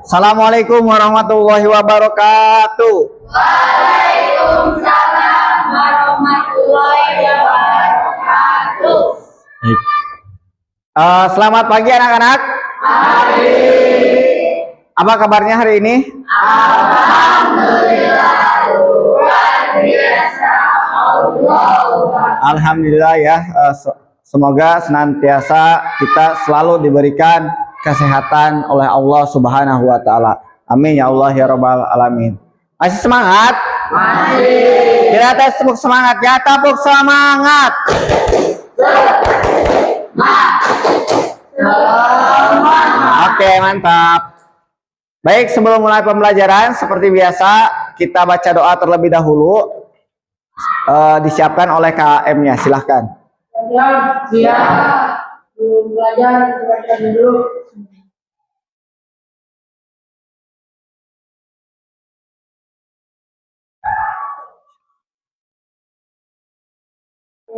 Assalamualaikum warahmatullahi wabarakatuh. Waalaikumsalam warahmatullahi wabarakatuh. Selamat pagi anak-anak. Apa kabarnya hari ini? Alhamdulillah luar biasa. Alhamdulillah ya. Semoga senantiasa kita selalu diberikan kesehatan oleh Allah Subhanahu wa taala. Amin ya Allah ya rabbal alamin. Masih semangat? Masih. Kita tes tepuk semangat ya, tepuk semangat. Oke, mantap. Baik, sebelum mulai pembelajaran seperti biasa kita baca doa terlebih dahulu. Disiapkan oleh KM-nya, silahkan. Siap. Belum belajar, baca dulu.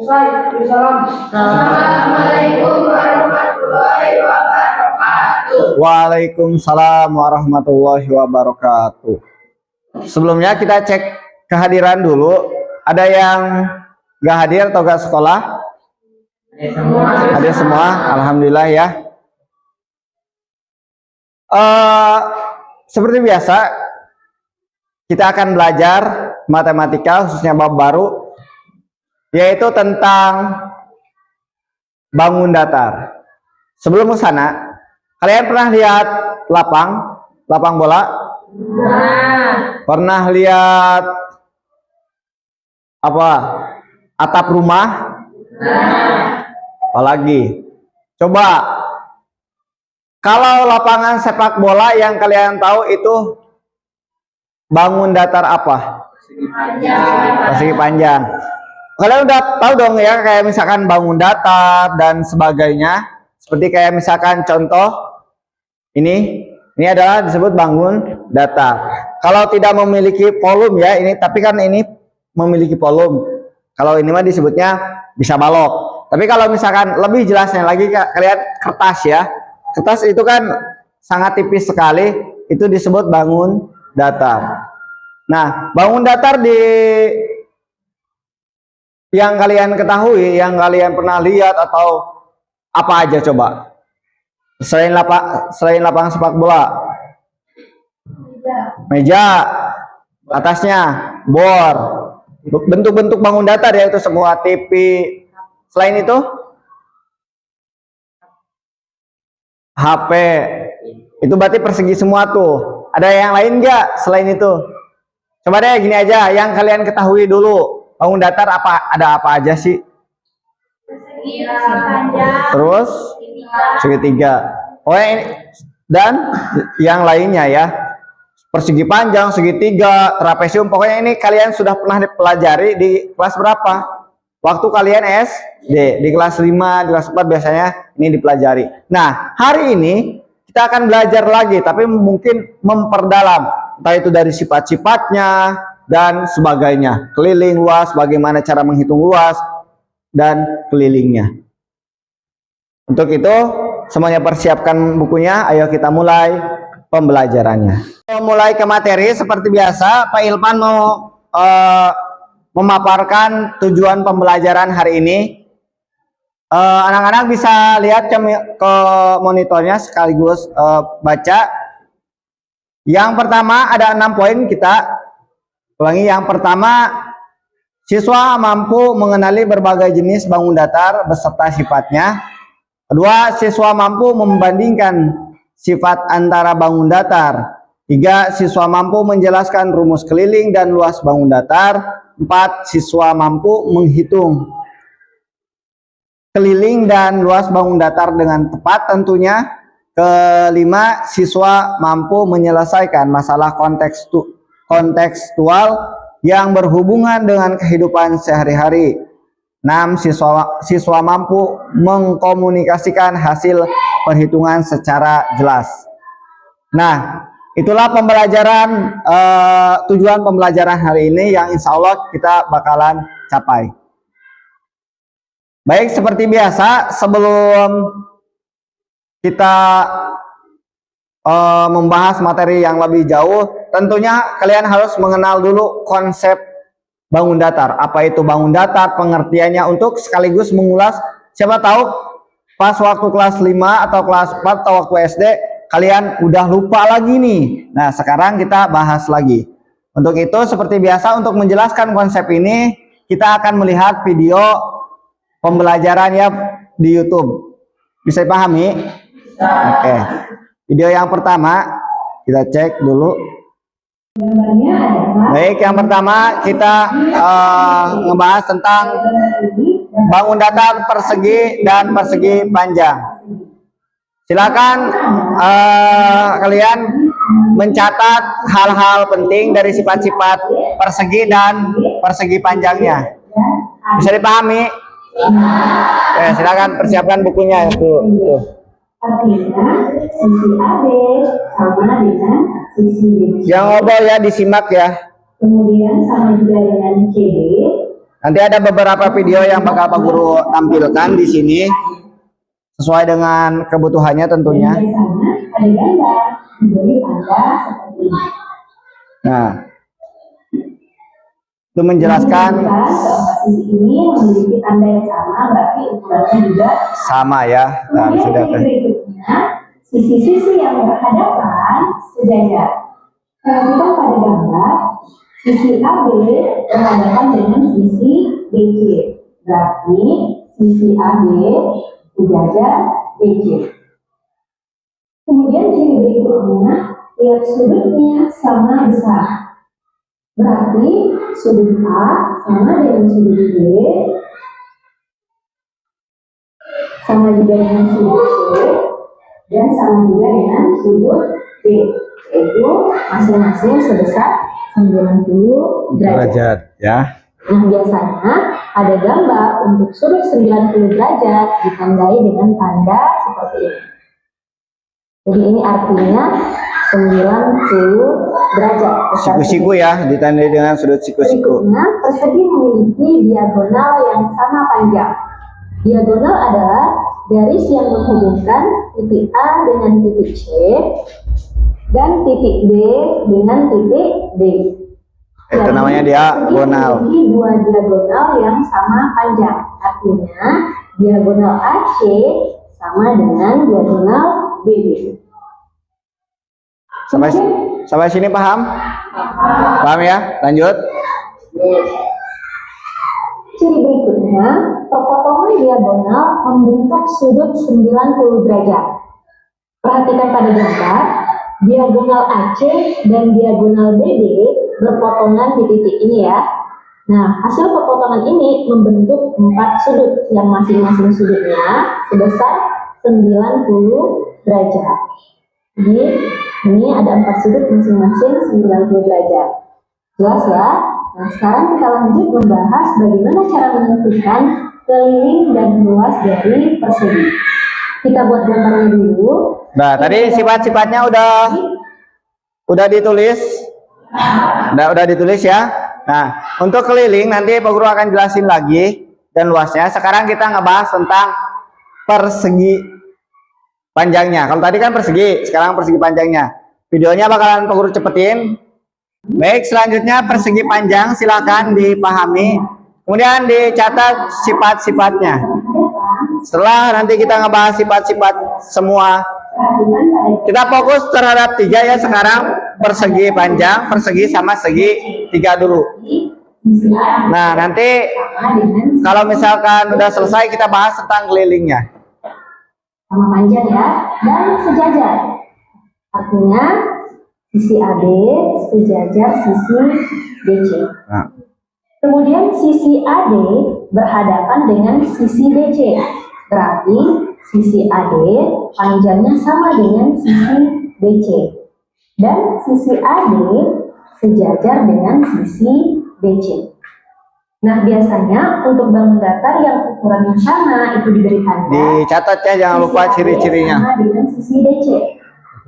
Assalamualaikum warahmatullahi wabarakatuh. Waalaikumsalam warahmatullahi wabarakatuh. Sebelumnya kita cek kehadiran dulu. Ada yang gak hadir atau gak sekolah? Hadir semua, alhamdulillah ya. Seperti biasa, kita akan belajar matematika khususnya bab baru, yaitu tentang bangun datar. Sebelum ke sana, kalian pernah lihat lapang bola? Pernah lihat apa? Atap rumah? Apalagi? Coba, kalau lapangan sepak bola yang kalian tahu itu bangun datar apa? Persegi panjang. Kalian udah tahu dong ya, kayak misalkan bangun datar dan sebagainya. Seperti kayak misalkan contoh ini adalah disebut bangun datar. Kalau tidak memiliki volume ya ini, tapi kan ini memiliki volume. Kalau ini mah disebutnya bisa balok. Tapi kalau misalkan lebih jelasnya lagi kalian kertas ya. Kertas itu kan sangat tipis sekali, itu disebut bangun datar. Nah, bangun datar yang kalian ketahui, yang kalian pernah lihat atau apa aja coba? Selain lapangan sepak bola. Meja, atasnya bor. Bentuk-bentuk bangun datar ya itu semua, TV. Selain itu HP. Itu berarti persegi semua tuh. Ada yang lain nggak selain itu? Coba deh gini aja, yang kalian ketahui dulu. Bangun datar ada apa aja sih? Persegi panjang. Terus segitiga. Oh ini dan yang lainnya ya. Persegi panjang, segitiga, trapesium. Pokoknya ini kalian sudah pernah dipelajari di kelas berapa? Waktu kalian SD, di kelas 5, di kelas 4 biasanya ini dipelajari. Nah, hari ini kita akan belajar lagi, tapi mungkin memperdalam. Entah itu dari sifat-sifatnya dan sebagainya. Keliling luas, bagaimana cara menghitung luas, dan kelilingnya. Untuk itu, semuanya persiapkan bukunya. Ayo kita mulai pembelajarannya. Mulai ke materi seperti biasa, Pak Ilman mau memaparkan tujuan pembelajaran hari ini. Anak-anak bisa lihat ke monitornya sekaligus baca. Yang pertama ada 6 poin kita ulangi. Yang pertama, siswa mampu mengenali berbagai jenis bangun datar beserta sifatnya. Kedua, siswa mampu membandingkan sifat antara bangun datar. 3, siswa mampu menjelaskan rumus keliling dan luas bangun datar. 4, siswa mampu menghitung keliling dan luas bangun datar dengan tepat tentunya. Kelima, siswa mampu menyelesaikan masalah kontekstual yang berhubungan dengan kehidupan sehari-hari. 6, siswa mampu mengkomunikasikan hasil perhitungan secara jelas. Nah, itulah pembelajaran, tujuan pembelajaran hari ini yang insya Allah kita bakalan capai. Baik, seperti biasa sebelum kita membahas materi yang lebih jauh, tentunya kalian harus mengenal dulu konsep bangun datar. Apa itu bangun datar, pengertiannya, untuk sekaligus mengulas. Siapa tahu pas waktu kelas 5 atau kelas 4 atau waktu SD kalian udah lupa lagi nih. Nah, sekarang kita bahas lagi. Untuk itu seperti biasa, untuk menjelaskan konsep ini kita akan melihat video pembelajaran ya di YouTube. Bisa dipahami? Oke. Video yang pertama kita cek dulu. Baik, yang pertama kita ngebahas tentang bangun datar persegi dan persegi panjang. Silakan kalian mencatat hal-hal penting dari sifat-sifat persegi dan persegi panjangnya. Bisa dipahami? Oke, silakan persiapkan bukunya tuh. Artinya sisi AB sama dengan sisi BC. Yang ngobrol ya disimak ya. Kemudian sama juga dengan CD. Nanti ada beberapa video yang bakal Pak Guru tampilkan di sini sesuai dengan kebutuhannya tentunya. Dan di sana ada gambar diberi tanda seperti ini. Nah, itu menjelaskan Keempat sisi ini memiliki tanda yang sama, berarti ukurannya juga sama ya. Nah, kemudian sudah yang berikutnya, sisi-sisi yang berhadapan sejajar. Perhatikan pada gambar, sisi AB berhadapan dengan sisi BC. Berarti sisi AB sejajar BC. Kemudian ciri berikutnya, lihat sudutnya sama besar. Berarti sudut A sama dengan sudut B, sama juga dengan sudut C, dan sama juga dengan sudut D, yaitu masing-masing sebesar 90 derajat. ya. Nah, biasanya ada gambar untuk sudut 90 derajat ditandai dengan tanda seperti ini. Jadi ini artinya 90 derajat. Siku-siku ya, ditandai dengan sudut siku-siku. Berikutnya, persegi memiliki diagonal yang sama panjang. Diagonal adalah garis yang menghubungkan titik A dengan titik C dan titik B dengan titik D. Itu Jadi, namanya diagonal. persegi memiliki dua diagonal yang sama panjang. Artinya, diagonal AC sama dengan diagonal BD. Sampai sini paham? Paham ya? Lanjut. Ciri berikutnya, perpotongan diagonal membentuk sudut 90 derajat. Perhatikan pada gambar, diagonal AC dan diagonal BD berpotongan di titik ini ya. Nah, hasil perpotongan ini membentuk 4 sudut yang masing-masing sudutnya sebesar 90 derajat. Jadi, ini ada 4 sudut masing-masing 90 derajat. Jelas ya? Nah, sekarang kita lanjut membahas bagaimana cara menentukan keliling dan luas dari persegi. Kita buat gambarnya dulu. Nah, tadi sifat-sifatnya udah ditulis. Udah ditulis ya. Nah, untuk keliling nanti Pak Guru akan jelasin lagi dan luasnya. Sekarang kita ngebahas tentang persegi panjangnya. Kalau tadi kan persegi, sekarang persegi panjangnya. Videonya bakalan Pak Guru cepetin. Baik, selanjutnya persegi panjang silakan dipahami. Kemudian dicatat sifat-sifatnya. Setelah nanti kita ngebahas sifat-sifat semua, kita fokus terhadap 3 ya sekarang. Persegi panjang, persegi sama segi 3 dulu. Nah, nanti kalau misalkan udah selesai kita bahas tentang kelilingnya. Sama panjang ya, dan sejajar. Artinya sisi AB sejajar sisi BC. Nah, Kemudian sisi AD berhadapan dengan sisi BC. Berarti sisi AD panjangnya sama dengan sisi BC. Dan sisi AD sejajar dengan sisi BC. Nah, biasanya untuk bangun datar yang ukurannya sama itu diberi tanda. dicatat ya, jangan lupa Sisi AD ciri-cirinya. sama dengan sisi BC.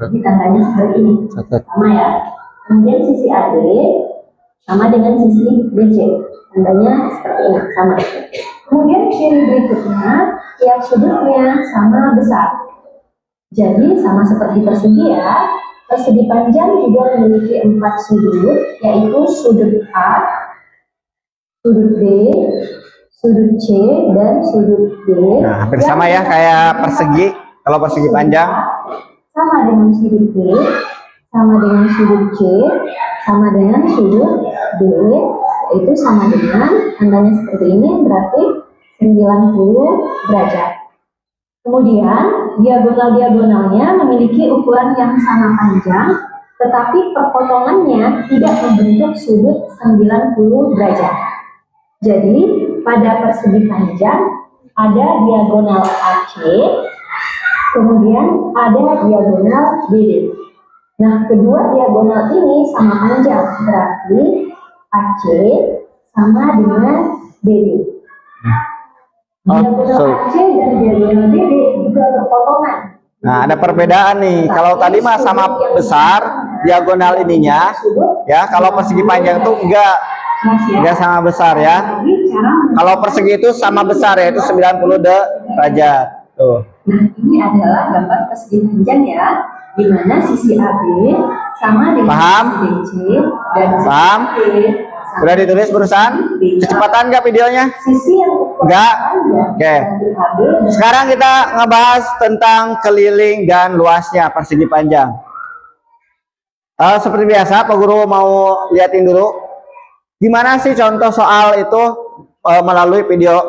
Jadi tandanya seperti ini. Catat. Sama ya. Kemudian sisi AD sama dengan sisi BC. Tandanya seperti ini, sama. Kemudian ciri berikutnya, tiap sudutnya sama besar. Jadi sama seperti persegi ya, persegi panjang juga memiliki 4 sudut, yaitu sudut A, sudut B, sudut C, dan sudut D. Nah, hampir sama ya kayak persegi. Kalau persegi panjang sama dengan sudut B, sama dengan sudut C, sama dengan sudut D, yaitu sama dengan, tandanya seperti ini, berarti 90 derajat. Kemudian, diagonal-diagonalnya memiliki ukuran yang sama panjang, tetapi perpotongannya tidak membentuk sudut 90 derajat. Jadi, pada persegi panjang, ada diagonal AC, kemudian ada diagonal BD. Nah, kedua diagonal ini sama panjang, berarti AC sama dengan BD. Diagonal AC dan diagonal BD juga berpotongan. Nah, ada perbedaan nih. Kalau tadi mah sama besar diagonal ininya, ya. Kalau persegi panjang tuh enggak sama besar ya. Kalau persegi itu sama besar yaitu 90 derajat. Tuh. Nah, ini adalah gambar persegi panjang ya, di mana sisi AB sama dengan Paham? sisi BC dan sisi Paham? D sama Sudah ditulis barusan? Kecepatan nggak videonya? sisi yang ukuran Enggak. panjang Oke. dari AB dan Sekarang kita ngebahas tentang keliling dan luasnya persegi panjang. Seperti biasa, Pak Guru mau liatin dulu. Gimana sih contoh soal itu melalui video?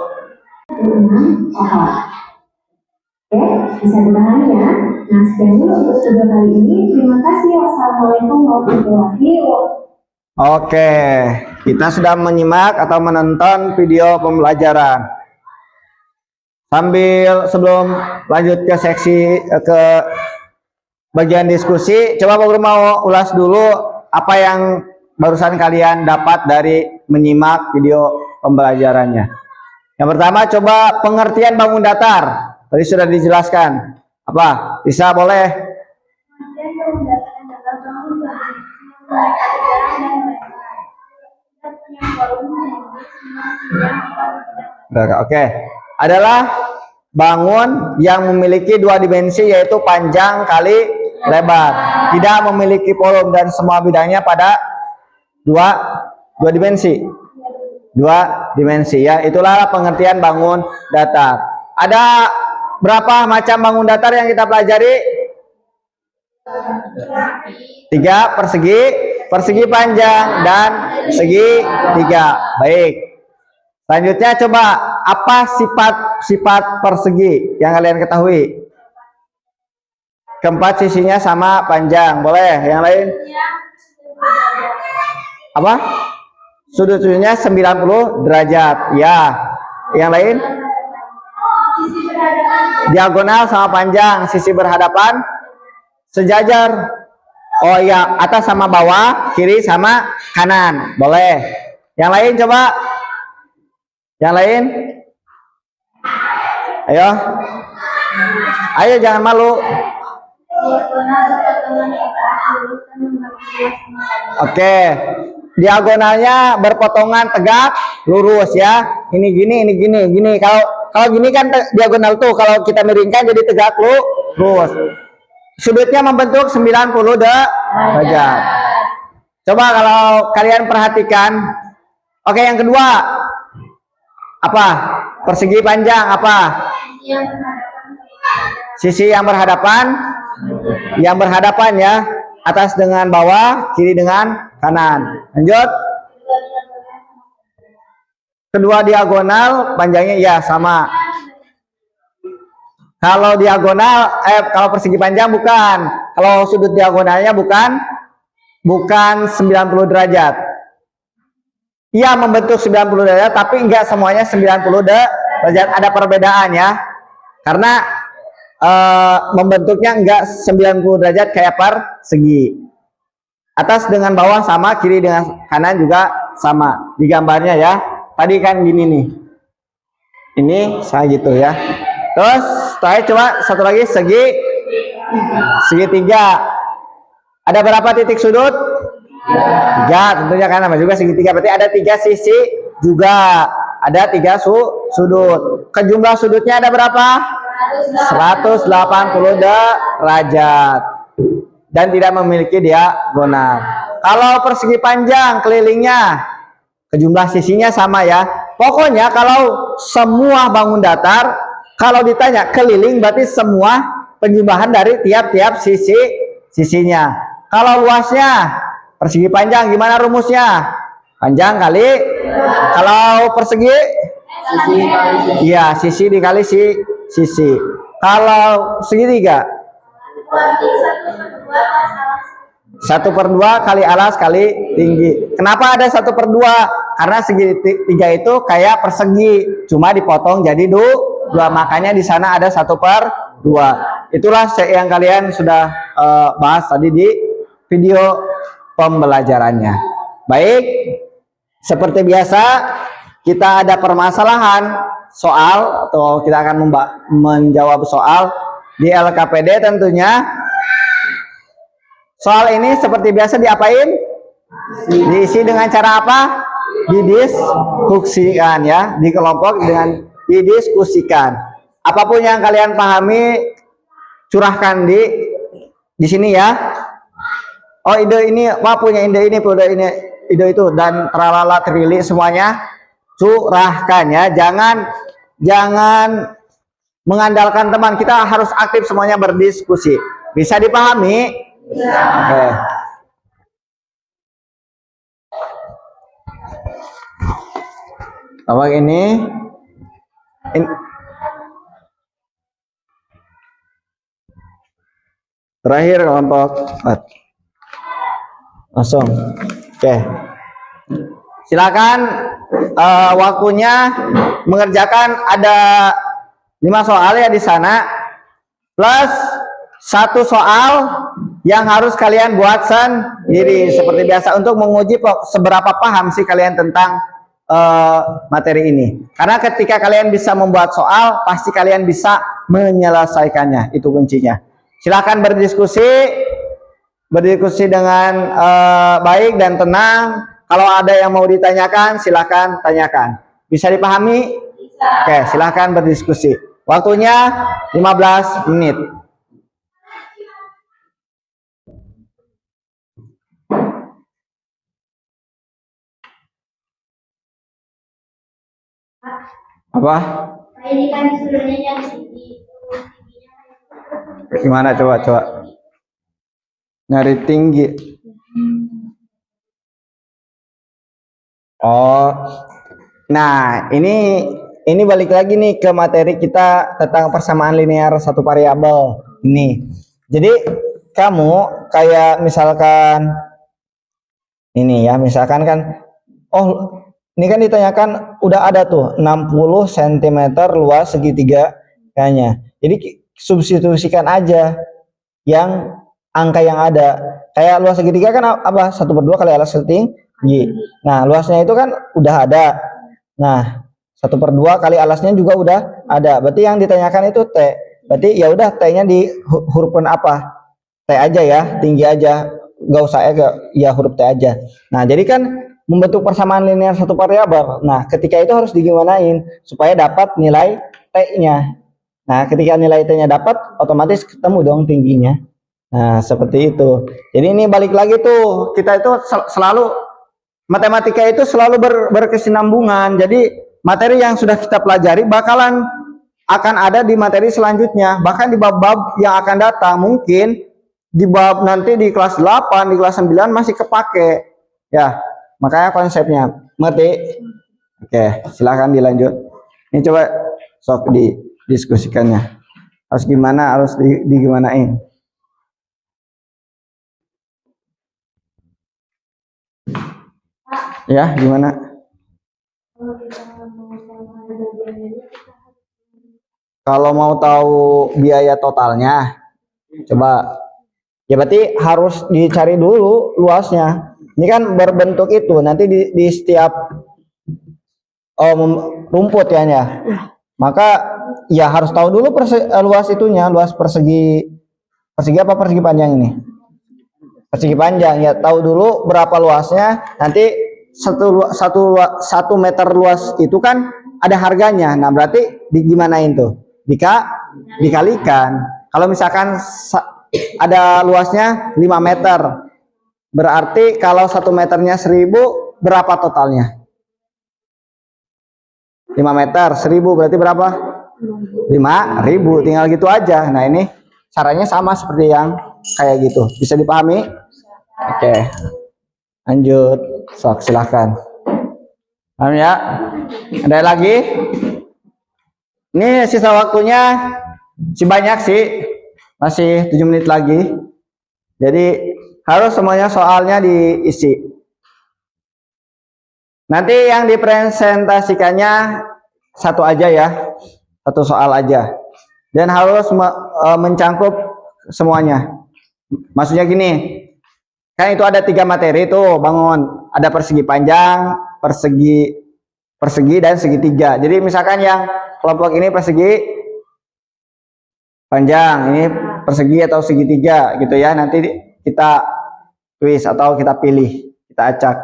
Oke, bisa dipahami ya. Nah, sekian dulu untuk video kali ini. Terima kasih. Wassalamualaikum warahmatullahi wabarakatuh. Oke, kita sudah menyimak atau menonton video pembelajaran. Sebelum lanjut ke ke bagian diskusi, coba Pak Guru mau ulas dulu apa yang barusan kalian dapat dari menyimak video pembelajarannya. Yang pertama, coba pengertian bangun datar. Tadi sudah dijelaskan. Apa? Bisa boleh? Oke. Adalah bangun yang memiliki 2 dimensi, yaitu panjang kali lebar. Tidak memiliki volume dan semua bidangnya pada dua dimensi. 2 dimensi ya. Itulah pengertian bangun datar. Ada berapa macam bangun datar yang kita pelajari? 3, persegi panjang, dan segitiga. Baik. Selanjutnya coba, apa sifat persegi yang kalian ketahui? Keempat sisinya sama panjang. Boleh? Yang lain? Apa? Sudut-sudutnya 90 derajat. Ya. Yang lain? Diagonal sama panjang, sisi berhadapan sejajar. Oh iya, atas sama bawah, kiri sama kanan. Boleh. Yang lain coba. Yang lain? Ayo. Ayo jangan malu. Oke. Diagonalnya berpotongan tegak, lurus ya. Ini gini. Kalau gini kan diagonal tuh, kalau kita miringkan jadi tegak lurus. Sudutnya membentuk 90 derajat. Coba kalau kalian perhatikan. Oke, yang kedua. Apa? Persegi panjang apa? Sisi yang berhadapan. Yang berhadapan ya. Atas dengan bawah, kiri dengan kanan. Lanjut. Kedua diagonal panjangnya ya sama. Kalau diagonal, kalau persegi panjang bukan. Kalau sudut diagonalnya bukan 90 derajat. Iya membentuk 90 derajat, tapi enggak semuanya 90 derajat. Ada perbedaan ya. Karena membentuknya enggak 90 derajat kayak persegi. Atas dengan bawah sama, kiri dengan kanan juga sama. Di gambarnya ya. Tadi kan gini nih. Ini saya gitu ya. Terus terakhir coba satu lagi segitiga. Ada berapa titik sudut? 3 tentunya kan nama juga segitiga. Berarti ada 3 sisi juga. Ada 3 sudut. Kejumlah sudutnya ada berapa? 180 derajat dan tidak memiliki diagonal. Kalau persegi panjang kelilingnya kejumlah sisinya sama ya. Pokoknya kalau semua bangun datar, kalau ditanya keliling berarti semua penjumlahan dari tiap-tiap sisinya. Kalau luasnya persegi panjang gimana rumusnya? Panjang kali. Kalau persegi? Iya, sisi dikali sisi. Kalau segitiga? 1/2 kali alas kali tinggi. Kenapa ada 1/2? Karena segitiga itu kayak persegi, cuma dipotong jadi dua. Makanya di sana ada 1/2. Itulah yang kalian sudah bahas tadi di video pembelajarannya. Baik, seperti biasa kita ada permasalahan soal atau kita akan menjawab soal di LKPD tentunya. Soal ini seperti biasa diapain? Diisi dengan cara apa? Didiskusikan ya, di kelompok dengan didiskusikan. Apapun yang kalian pahami curahkan di sini ya. Oh, ide ini apa punya ide ini, ide itu dan tralala trili semuanya curahkan ya. Jangan mengandalkan teman, kita harus aktif semuanya berdiskusi. Bisa dipahami? Oke. Apa ini? Terakhir kelompok 4. Langsung. Oke. Silakan waktunya mengerjakan ada 5 soal ya di sana plus 1 soal yang harus kalian buat sendiri seperti biasa untuk menguji seberapa paham sih kalian tentang materi ini. Karena ketika kalian bisa membuat soal, pasti kalian bisa menyelesaikannya. Itu kuncinya. Silakan berdiskusi dengan baik dan tenang. Kalau ada yang mau ditanyakan, silakan tanyakan. Bisa dipahami? Bisa. Oke, silakan berdiskusi. Waktunya 15 menit. Apa? Ini kan sebenarnya yang tinggi. Gimana coba? Nyari tinggi. Oh. Nah, ini balik lagi nih ke materi kita tentang persamaan linear satu variabel ini. Jadi kamu kayak misalkan ini ya, misalkan kan oh ini kan ditanyakan udah ada tuh 60 cm luas segitiga kayaknya. Jadi substitusikan aja yang angka yang ada. Kayak luas segitiga kan apa? 1/2 kali alas tinggi. Nah, luasnya itu kan udah ada. Nah, 1/2 kali alasnya juga udah ada. Berarti yang ditanyakan itu T. Berarti ya udah T-nya di hurufkan apa? T aja ya, tinggi aja. Gak usah ya huruf T aja. Nah, jadi kan membentuk persamaan linear satu variabel. Nah, ketika itu harus digimanain supaya dapat nilai T-nya. Nah, ketika nilai T-nya dapat, otomatis ketemu dong tingginya. Nah, seperti itu. Jadi ini balik lagi tuh, kita itu selalu matematika itu selalu berkesinambungan. Jadi materi yang sudah kita pelajari bakalan akan ada di materi selanjutnya. Bahkan di bab-bab yang akan datang mungkin di bab nanti di kelas 8, di kelas 9 masih kepake. Ya. Makanya konsepnya, ngerti? Oke, silahkan dilanjut. Ini coba sok didiskusikannya. Harus gimana, harus digimanain. Ya, gimana? Kalau mau tahu biaya totalnya, coba. Ya berarti harus dicari dulu luasnya. Ini kan berbentuk itu nanti di setiap rumput ya. Maka ya harus tahu dulu luas itunya, luas persegi apa persegi panjang ini? Persegi panjang ya, tahu dulu berapa luasnya. Nanti satu meter luas itu kan ada harganya. Nah, berarti digimanain tuh? dikalikan. Kalau misalkan ada luasnya 5 meter, berarti kalau 1 meternya 1000, berapa totalnya? 5 meter 1000 berarti berapa? 5.000, tinggal gitu aja. Nah ini caranya sama seperti yang kayak gitu, bisa dipahami? Oke, lanjut. Sok, silahkan. Paham ya? Ada lagi? Ini sisa waktunya masih banyak sih, masih 7 menit lagi. Jadi harus semuanya soalnya diisi. Nanti yang dipresentasikannya satu aja ya, satu soal aja, dan harus mencangkup semuanya. Maksudnya gini, kan itu ada 3 materi tuh, bangun. Ada persegi panjang, persegi dan segitiga. Jadi misalkan yang kelompok ini persegi panjang, ini persegi atau segitiga gitu ya. Nanti kita tulis atau kita pilih, kita acak.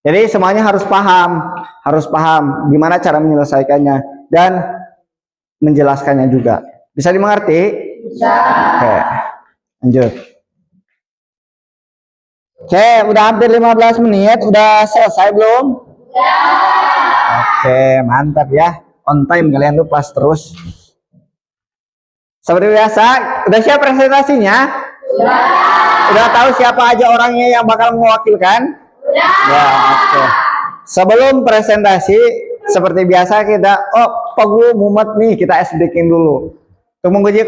Jadi semuanya harus paham gimana cara menyelesaikannya dan menjelaskannya juga. Bisa dimengerti? Bisa. Oke, lanjut. Oke, udah hampir 15 menit, udah selesai belum? Ya. Oke, mantap ya. On time kalian tuh pas terus. Seperti biasa, udah siap presentasinya? Sudah. Udah tahu siapa aja orangnya yang bakal mewakilkan? Ya, oke. Sebelum presentasi, seperti biasa kita, Pak Guru mumet nih, kita ice breaking dulu. Untuk menguji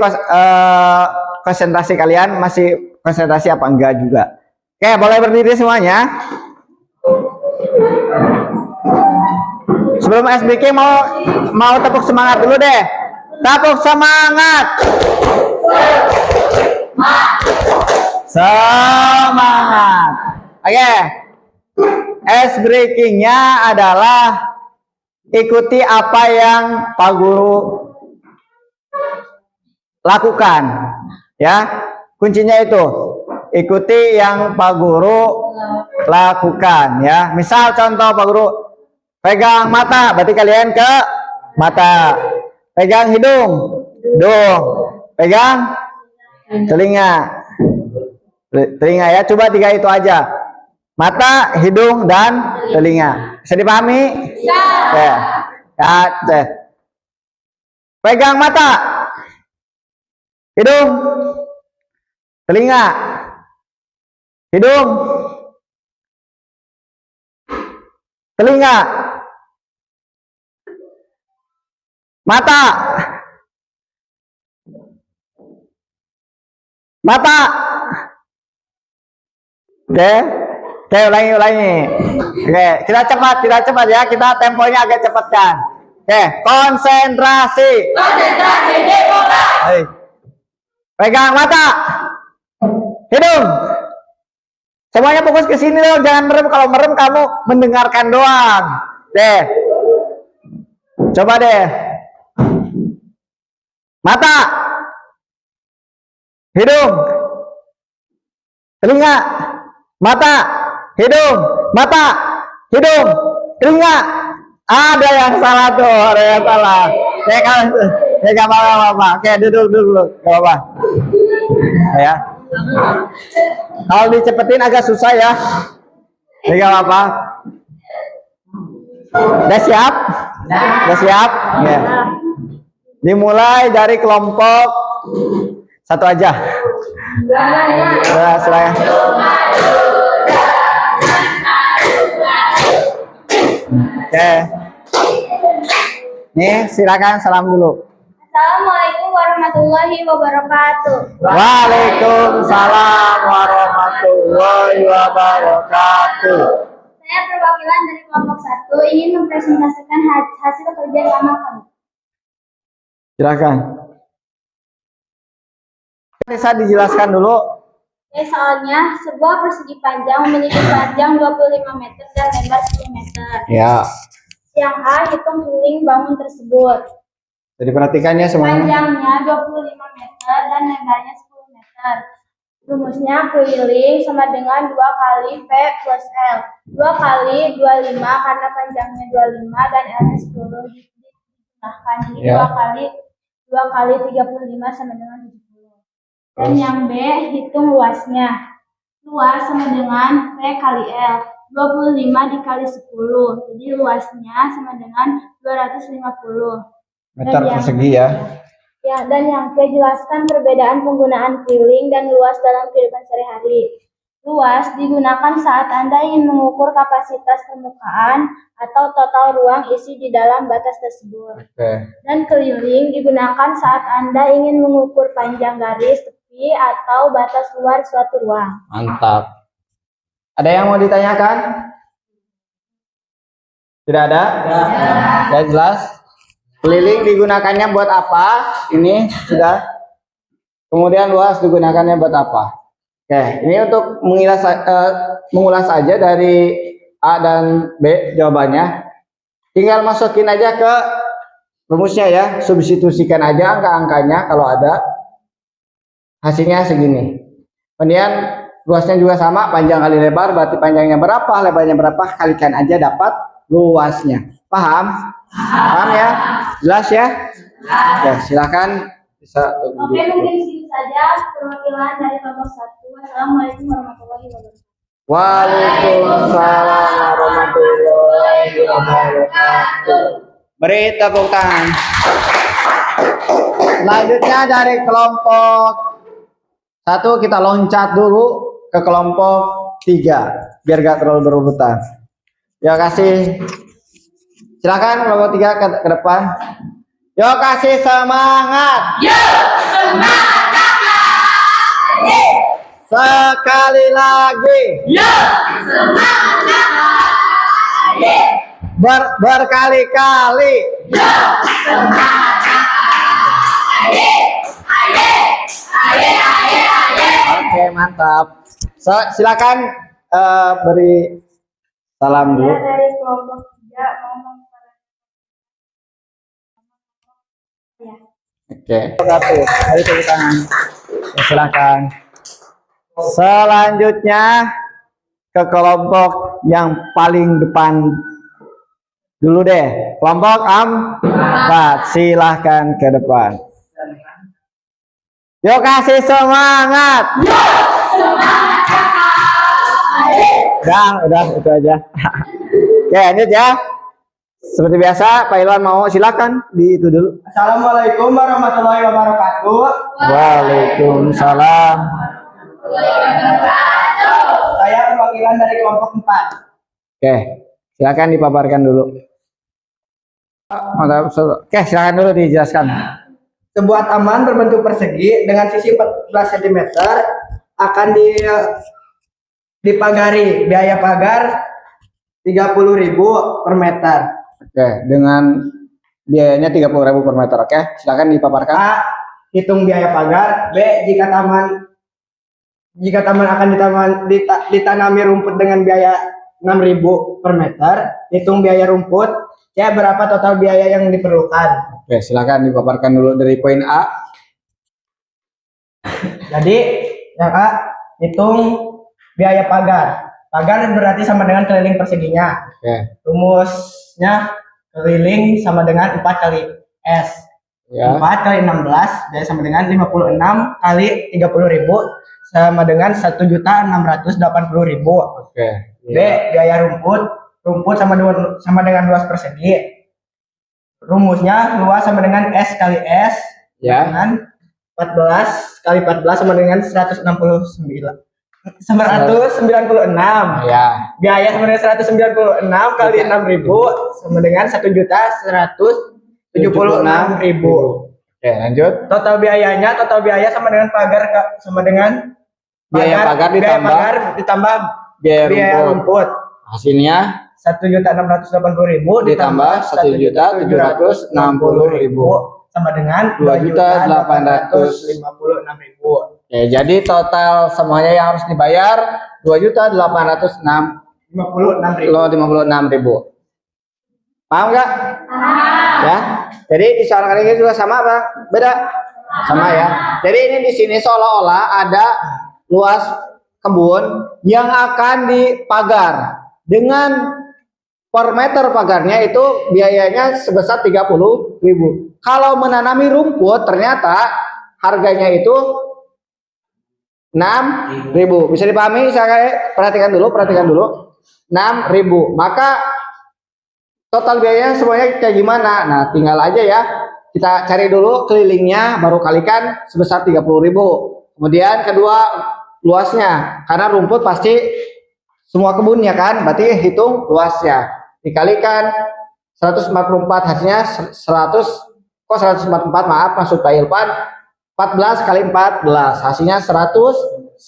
konsentrasi kalian, masih konsentrasi apa enggak juga. Oke, boleh berdiri semuanya. Sebelum ice breaking mau tepuk semangat dulu deh. Tepuk semangat. Semangat. Oke. Ice breakingnya adalah ikuti apa yang Pak Guru lakukan, ya. Kuncinya itu ikuti yang Pak Guru lakukan, ya. Misal contoh Pak Guru pegang mata, berarti kalian ke mata. Pegang hidung, pegang telinga ya. Coba 3 itu aja. Mata, hidung, dan telinga. Bisa dipahami? Bisa. Ya. Pegang mata, hidung, telinga, hidung, telinga, mata, mata. Oke, ulangi. Oke, kita cepat ya. Kita temponya agak cepat kan. Oke, konsentrasi. Dimulai. Pegang mata, hidung. Semuanya fokus ke sini loh, jangan merem. Kalau merem kamu mendengarkan doang. Deh. Coba deh. Mata, hidung, telinga, mata, hidung, telinga. Ada yang salah tuh, ada yang salah. Gak apa-apa. Oke, duduk dulu. Gak apa-apa. Ya. Kalau dicepetin agak susah ya. Gak apa-apa. Udah siap? Udah siap? Ya. Dimulai dari kelompok 1 aja. Seraya. Oke. Nih, silakan salam dulu. Assalamualaikum warahmatullahi wabarakatuh. Waalaikumsalam warahmatullahi wabarakatuh. Saya perwakilan dari kelompok 1 ingin mempresentasikan hasil kerja sama kami. Silakan. Bisa dijelaskan dulu. Soalnya sebuah persegi panjang memiliki panjang 25 meter dan lebar 10 meter. Ya. Yang A hitung keliling bangun tersebut. Jadi perhatikannya semuanya. Panjangnya 25 meter dan lebarnya 10 meter. Rumusnya keliling sama dengan 2 kali P plus L. 2 kali 25 karena panjangnya 25 dan L-nya 10 ditambahkan. Jadi 2 kali 2 kali 35 sama dengan 70. Dan yang B, hitung luasnya. Luas sama dengan P kali L. 25 dikali 10. Jadi luasnya sama dengan 250 Meter persegi ya. Ya, dan yang C, jelaskan perbedaan penggunaan keliling dan luas dalam kehidupan sehari-hari. Luas digunakan saat Anda ingin mengukur kapasitas permukaan atau total ruang isi di dalam batas tersebut. Oke. Dan keliling digunakan saat Anda ingin mengukur panjang garis, tepi, atau batas luar suatu ruang. Mantap. Ada yang mau ditanyakan? Tidak ada? Sudah jelas? Keliling digunakannya buat apa? Ini sudah. Kemudian luas digunakannya buat apa? Oke, ini untuk mengulas aja dari A dan B jawabannya. Tinggal masukin aja ke rumusnya ya, substitusikan aja angka-angkanya kalau ada. Hasilnya segini. Kemudian luasnya juga sama, panjang kali lebar, berarti panjangnya berapa, lebarnya berapa, kalikan aja dapat luasnya. Paham? Paham ya? Jelas ya? Oke, silakan bisa. Oke, mungkin segini saja perwakilan dari kelompok 1. Wassalamualaikum warahmatullahi wabarakatuh. Waalaikumsalam warahmatullahi wabarakatuh. Beri tepuk tangan. Selanjutnya dari kelompok 1 kita loncat dulu ke kelompok 3 biar gak terlalu berurutan. Ya kasih. Silakan kelompok 3 ke depan. Yo kasih semangat. Yo semangat. Sekali lagi. Yo semangat. Berkali-kali. Yo semangat. Oke, mantap. Silakan beri salam dulu. Saya dari kelompok 3 ngomong pada ya. Oke. Mari tepuk tangan. Silakan. Selanjutnya ke kelompok yang paling depan dulu deh. Kelompok 4. Silahkan ke depan. Yuk kasih semangat. Udah itu aja. Oke, lanjut ya. Seperti biasa, Pak Ilwan mau silakan di itu dulu. Assalamualaikum warahmatullahi wabarakatuh. Waalaikumsalam. Saya perwakilan dari kelompok 4. Oke, silakan dipaparkan dulu. Mantap. Oke, silakan dulu dijelaskan. Sebuah taman berbentuk persegi dengan sisi 14 cm akan dipagari. Biaya pagar 30.000 per meter. Oke, dengan biayanya 30.000 per meter. Oke, silakan dipaparkan. A. Hitung biaya pagar. B. Jika taman akan ditanami rumput dengan biaya 6.000 per meter, hitung biaya rumput. C. Berapa total biaya yang diperlukan? Oke, silakan dipaparkan dulu dari poin A. Jadi, yang A, hitung biaya pagar. Pagar berarti sama dengan keliling perseginya. Oke, Rumusnya keliling sama dengan 4 kali S. ya. 4 kali 16 biaya sama dengan 56 kali 30.000 sama dengan 1.680.000. Oke. B. Biaya rumput sama dengan luas persegi. Rumusnya luas sama dengan S kali S Ya. dengan 14 kali 14 sama dengan 196. Ya. Biaya sama dengan 196 kali 6.000 sama dengan 1.176.000. Oke, lanjut. Total biaya sama dengan sama dengan Biaya pagar ditambah biaya biaya rumput. rumput. Hasilnya 1.680.000 ditambah 1.760.000 sama dengan 2.856.000. 2.856.000. Oke, jadi total semuanya yang harus dibayar 2.856.000. Paham nggak? Ya. Jadi di soal kali ini juga sama apa? Beda? Sama ya. Jadi ini di sini seolah-olah ada luas kebun yang akan dipagar dengan per meter pagarnya itu biayanya sebesar 30.000. Kalau menanami rumput ternyata harganya itu 6.000. Bisa dipahami? Saya perhatikan dulu. 6.000. Maka total biayanya semuanya kayak gimana? Nah, tinggal aja ya. Kita cari dulu kelilingnya, baru kalikan sebesar 30.000. Kemudian kedua luasnya, karena rumput pasti semua kebun ya kan, berarti hitung luasnya. Dikalikan 144 hasilnya 144 maaf maksud Pak Ilpan 14 kali 14 hasilnya 196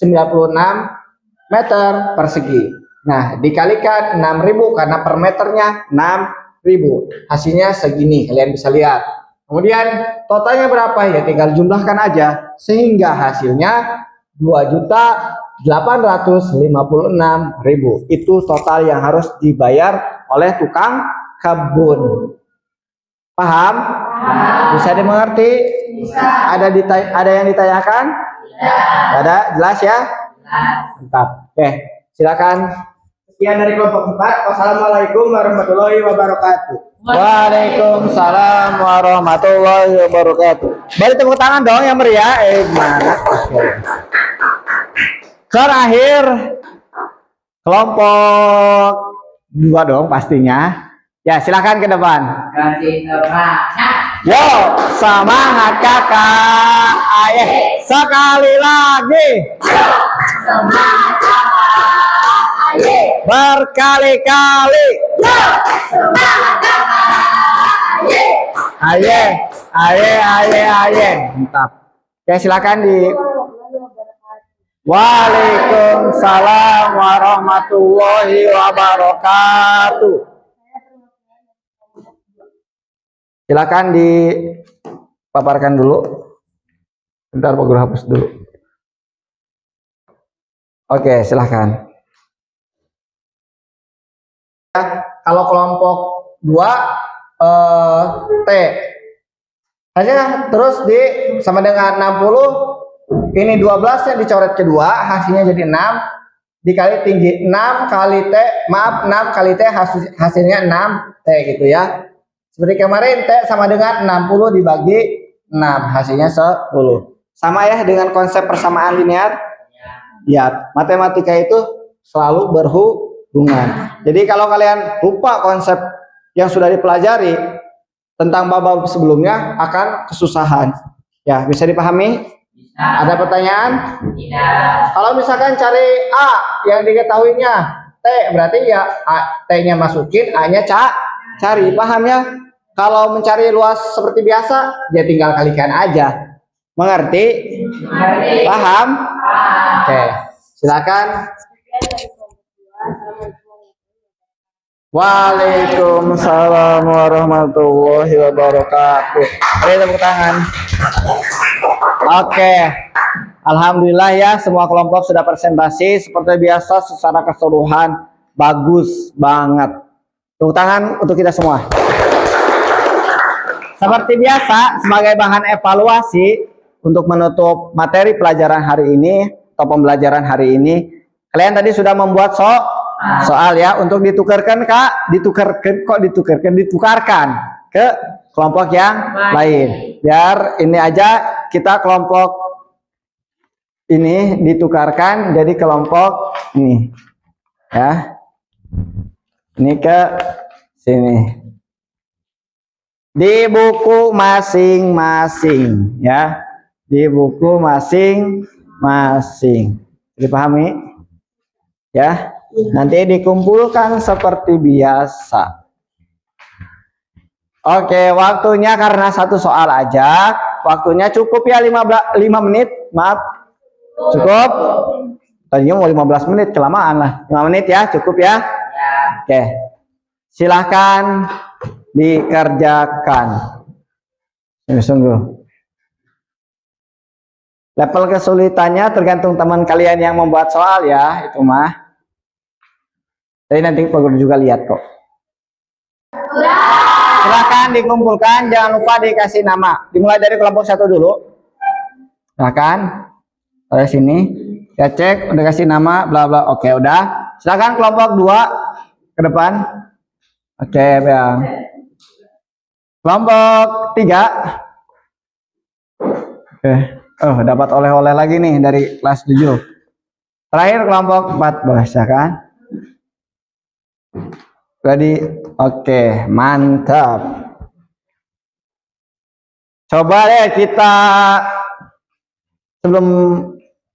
meter persegi. Nah, dikalikan 6.000 karena per meternya 6.000. Hasilnya segini, kalian bisa lihat. Kemudian totalnya berapa ya? Tinggal jumlahkan aja sehingga hasilnya 2.856.000. Itu total yang harus dibayar oleh tukang kebun. Paham? Bisa dimengerti? Bisa. Ada yang ditanyakan? Tidak. Ada? Jelas ya? Jelas. Mantap. Oke, silakan. Sekian dari kelompok 4. Wassalamualaikum warahmatullahi wabarakatuh. Waalaikumsalam warahmatullahi wabarakatuh. Beri tepuk tangan dong yang meriah. Mana? Terakhir kelompok 2 dong pastinya. Ya, silakan ke depan. Kasih semangat. Yo, semangat kakak. Ayo, sekali lagi. Semangat kakak. Ayo. Berkali-kali. Semangat kakak. Ayo. Ayo. Mantap. Oke, silakan di. Waalaikumsalam warahmatullahi wabarakatuh. Silakan dipaparkan dulu. Bentar Pak Guru hapus dulu. Oke, silakan. Kalau kelompok 2 T hasilnya terus sama dengan 60. Ini 12 yang dicoret kedua, hasilnya jadi 6 dikali tinggi 6 kali T, maaf 6 kali T hasilnya 6 T gitu ya. Seperti kemarin T sama dengan 60 dibagi 6 hasilnya 10. Sama ya dengan konsep persamaan linear. Ya, matematika itu selalu berhubungan. Jadi kalau kalian lupa konsep yang sudah dipelajari tentang bab sebelumnya akan kesusahan. Ya, bisa dipahami? Ada pertanyaan? Tidak. Kalau misalkan cari A yang diketahuinya T, berarti ya T-nya masukin, A-nya cari. Paham ya? Kalau mencari luas seperti biasa, ya tinggal kalikan aja. Mengerti? Mengerti. Paham? Oke, silakan. Waalaikumsalam warahmatullahi wabarakatuh. Beri tepuk tangan. Oke, alhamdulillah ya semua kelompok sudah presentasi seperti biasa secara keseluruhan bagus banget. Tepuk tangan untuk kita semua. Seperti biasa sebagai bahan evaluasi untuk menutup materi pelajaran hari ini atau pembelajaran hari ini, kalian tadi sudah membuat soal ya untuk ditukarkan ditukarkan ke kelompok yang lain. Biar ini aja kita kelompok ini ditukarkan jadi kelompok ini ya. Ini ke sini. Di buku masing-masing ya. Di buku masing-masing. Dipahami? Ya. Nanti dikumpulkan seperti biasa. Oke, waktunya karena satu soal aja, waktunya cukup ya 5 menit, maaf. Cukup? Tadinya mau 15 menit, kelamaan lah. 5 menit ya, cukup ya? Oke. Silahkan dikerjakan. Sungguh. Level kesulitannya tergantung teman kalian yang membuat soal ya, itu mah. Tapi nanti Pak Guru juga lihat kok. Silakan dikumpulkan, jangan lupa dikasih nama. Dimulai dari kelompok 1 dulu. Silakan. Dari sini. Ya cek, udah kasih nama, bla bla. Oke, udah. Silakan kelompok 2 ke depan. Oke, Bang. Kelompok 3. Oke. Oh, dapat oleh-oleh lagi nih dari kelas 7. Terakhir kelompok 4 bahasa kan? Jadi, oke, mantap. Coba deh kita sebelum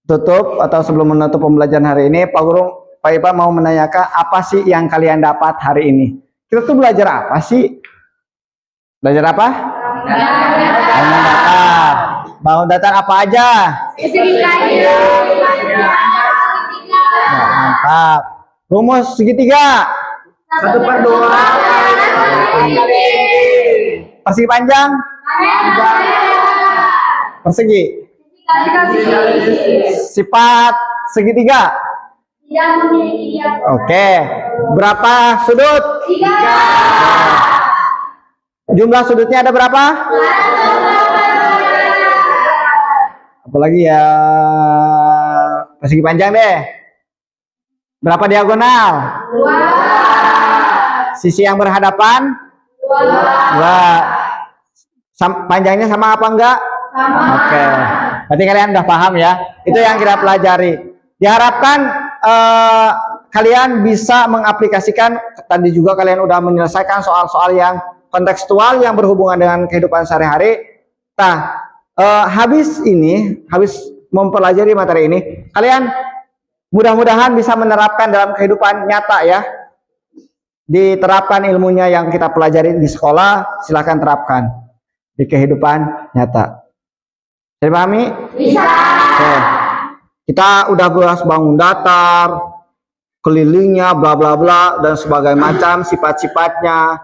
tutup atau sebelum menutup pembelajaran hari ini, Pak Guru, Pak Ipa mau menanyakan apa sih yang kalian dapat hari ini? Kita tuh belajar apa sih? Belajar apa? Bangun datar. Bangun datar apa aja? Nah, mantap. Rumus segitiga. 1/2. Persegi panjang. Persegi. Sifat segitiga. Oke. Berapa sudut? Jumlah sudutnya ada berapa? Apalagi ya? Persegi panjang deh. Berapa diagonal? Sisi yang berhadapan? 2. Panjangnya sama apa enggak? Oke. Berarti kalian udah paham ya. Itu yang kita pelajari. Diharapkan kalian bisa mengaplikasikan. Tadi juga kalian udah menyelesaikan soal-soal yang kontekstual yang berhubungan dengan kehidupan sehari-hari. Nah, habis mempelajari materi ini, kalian mudah-mudahan bisa menerapkan dalam kehidupan nyata ya. Diterapkan ilmunya yang kita pelajari di sekolah, silahkan terapkan di kehidupan nyata. Bisa dipahami? Bisa. Oke. Kita udah bahas bangun datar, kelilingnya, bla bla bla, dan sebagainya macam sifat-sifatnya.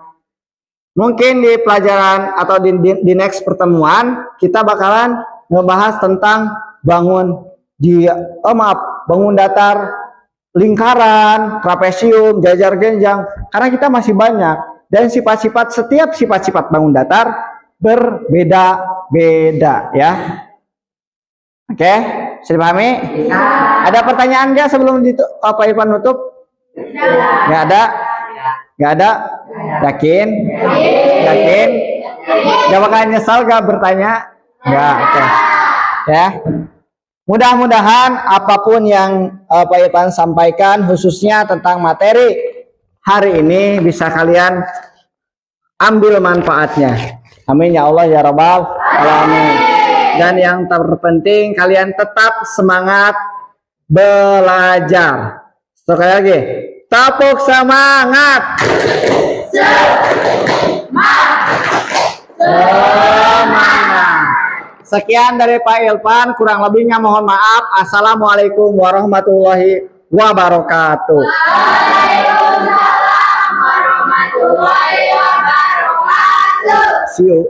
Mungkin di pelajaran atau di next pertemuan kita bakalan ngebahas tentang bangun datar, lingkaran, trapesium, jajar genjang. Karena kita masih banyak dan setiap sifat-sifat bangun datar berbeda-beda ya. Oke, bisa dipahami? Bisa. Ada pertanyaan nggak sebelum Pak Irfan nutup? Nggak ada? Nggak ada? Yakin? Yakin? Gak bakal nyesal gak bertanya? Nggak, oke. Ya. Mudah-mudahan apapun yang Pak Irfan sampaikan khususnya tentang materi hari ini bisa kalian ambil manfaatnya. Amin ya Allah ya Rabbal alamin. Dan yang terpenting kalian tetap semangat belajar. Sekali lagi, tepuk semangat. Semangat. Sekian dari Pak Irfan, kurang lebihnya mohon maaf. Assalamualaikum warahmatullahi wabarakatuh. Waalaikumsalam warahmatullahi wabarakatuh. See you.